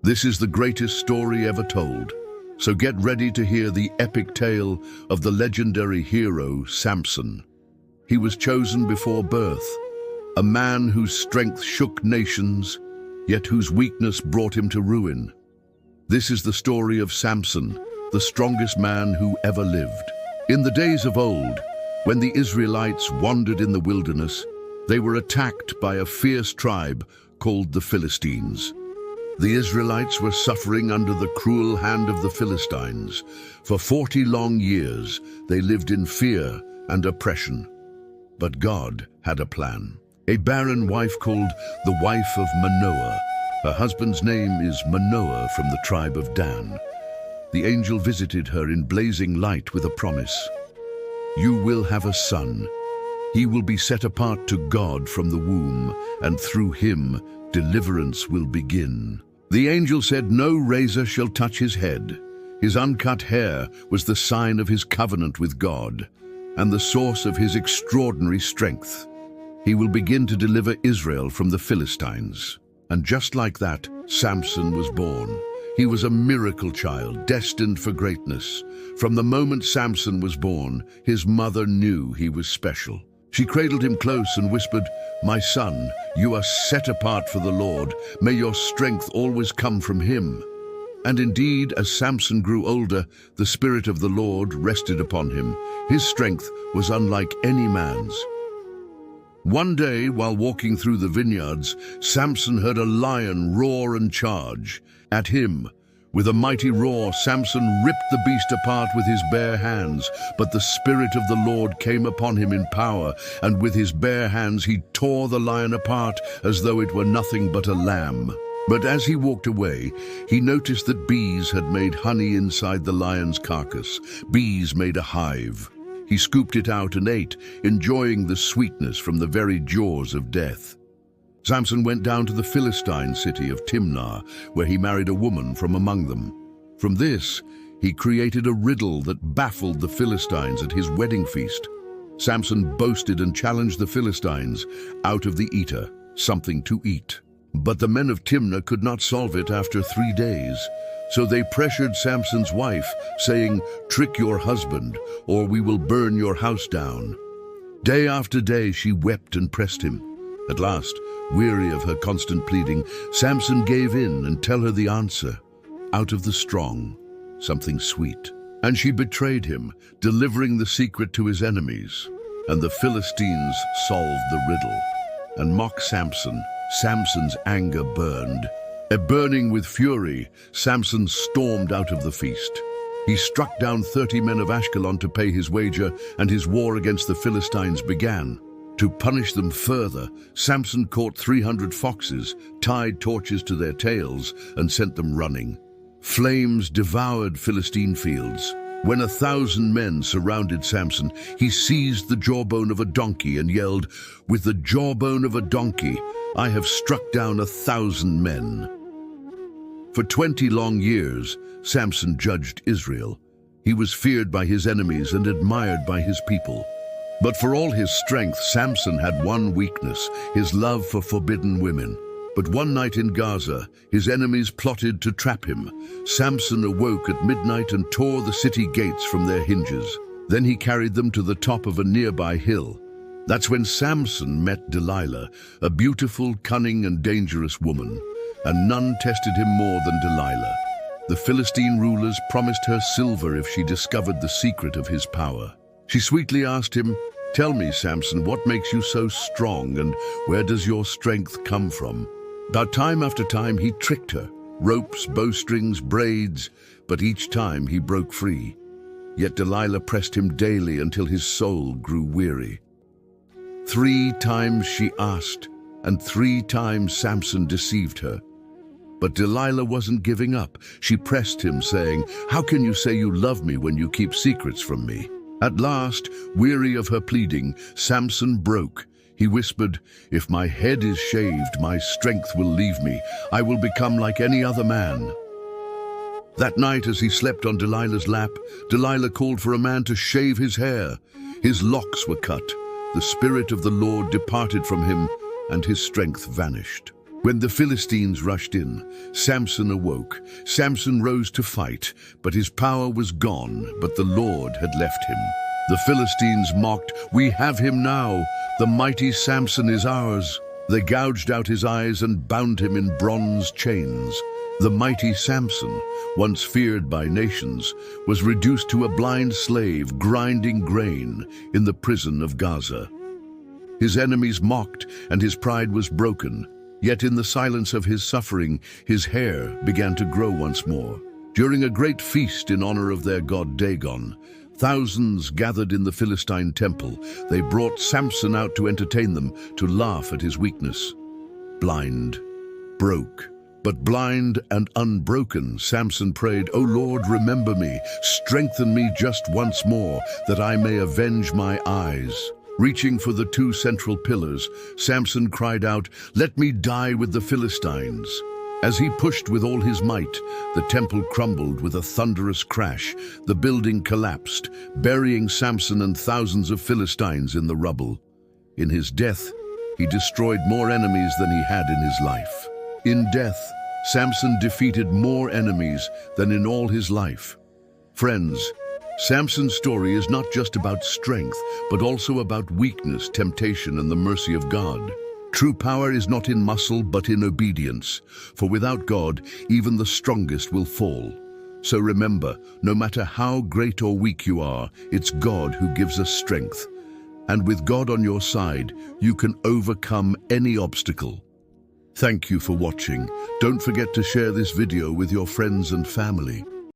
This is the greatest story ever told, so get ready to hear the epic tale of the legendary hero Samson. He was chosen before birth, a man whose strength shook nations, yet whose weakness brought him to ruin. This is the story of Samson, the strongest man who ever lived. In the days of old, when the Israelites wandered in the wilderness, they were attacked by a fierce tribe called the Philistines. The Israelites were suffering under the cruel hand of the Philistines. For 40 long years, they lived in fear and oppression. But God had a plan. A barren wife called the wife of Manoah. Her husband's name is Manoah from the tribe of Dan. The angel visited her in blazing light with a promise. You will have a son. He will be set apart to God from the womb, and through him deliverance will begin. The angel said no razor shall touch his head. His uncut hair was the sign of his covenant with God, and the source of his extraordinary strength. He will begin to deliver Israel from the Philistines. And just like that, Samson was born. He was a miracle child, destined for greatness. From the moment Samson was born, his mother knew he was special. She cradled him close and whispered, "My son, you are set apart for the Lord. May your strength always come from him." And indeed, as Samson grew older, the Spirit of the Lord rested upon him. His strength was unlike any man's. One day, while walking through the vineyards, Samson heard a lion roar and charge at him. With a mighty roar, Samson ripped the beast apart with his bare hands, but the Spirit of the Lord came upon him in power, and with his bare hands he tore the lion apart as though it were nothing but a lamb. But as he walked away, he noticed that bees had made honey inside the lion's carcass. Bees made a hive. He scooped it out and ate, enjoying the sweetness from the very jaws of death. Samson went down to the Philistine city of Timnah, where he married a woman from among them. From this, he created a riddle that baffled the Philistines at his wedding feast. Samson boasted and challenged the Philistines, "Out of the eater, something to eat." But the men of Timnah could not solve it after 3 days. So they pressured Samson's wife, saying, "Trick your husband, or we will burn your house down." Day after day she wept and pressed him. At last, weary of her constant pleading, Samson gave in and tell her the answer. Out of the strong, something sweet. And she betrayed him, delivering the secret to his enemies. And the Philistines solved the riddle. And mocked Samson. Samson's anger burned. Burning with fury, Samson stormed out of the feast. He struck down 30 men of Ashkelon to pay his wager, and his war against the Philistines began. To punish them further, Samson caught 300 foxes, tied torches to their tails, and sent them running. Flames devoured Philistine fields. When 1,000 men surrounded Samson, he seized the jawbone of a donkey and yelled, "With the jawbone of a donkey, I have struck down 1,000 men." For 20 long years, Samson judged Israel. He was feared by his enemies and admired by his people. But for all his strength, Samson had one weakness, his love for forbidden women. But one night in Gaza, his enemies plotted to trap him. Samson awoke at midnight and tore the city gates from their hinges. Then he carried them to the top of a nearby hill. That's when Samson met Delilah, a beautiful, cunning, and dangerous woman. And none tested him more than Delilah. The Philistine rulers promised her silver if she discovered the secret of his power. She sweetly asked him, "Tell me, Samson, what makes you so strong, and where does your strength come from?" But time after time he tricked her, ropes, bowstrings, braids, but each time he broke free. Yet Delilah pressed him daily until his soul grew weary. 3 times she asked, and 3 times Samson deceived her. But Delilah wasn't giving up. She pressed him, saying, "How can you say you love me when you keep secrets from me?" At last, weary of her pleading, Samson broke. He whispered, "If my head is shaved, my strength will leave me. I will become like any other man." That night, as he slept on Delilah's lap, Delilah called for a man to shave his hair. His locks were cut. The Spirit of the Lord departed from him, and his strength vanished. When the Philistines rushed in, Samson awoke. Samson rose to fight, but his power was gone, but the Lord had left him. The Philistines mocked, "We have him now. The mighty Samson is ours." They gouged out his eyes and bound him in bronze chains. The mighty Samson, once feared by nations, was reduced to a blind slave grinding grain in the prison of Gaza. His enemies mocked, and his pride was broken. Yet in the silence of his suffering, his hair began to grow once more. During a great feast in honor of their god Dagon, thousands gathered in the Philistine temple. They brought Samson out to entertain them, to laugh at his weakness. Blind, broke, but blind and unbroken, Samson prayed, "O Lord, remember me, strengthen me just once more, that I may avenge my eyes." Reaching for the two central pillars, Samson cried out, "Let me die with the Philistines." As he pushed with all his might, the temple crumbled with a thunderous crash. The building collapsed, burying Samson and thousands of Philistines in the rubble. In his death, he destroyed more enemies than he had in his life. In death, Samson defeated more enemies than in all his life. Friends, Samson's story is not just about strength, but also about weakness, temptation, and the mercy of God. True power is not in muscle, but in obedience. For without God, even the strongest will fall. So remember, no matter how great or weak you are, it's God who gives us strength. And with God on your side, you can overcome any obstacle. Thank you for watching. Don't forget to share this video with your friends and family.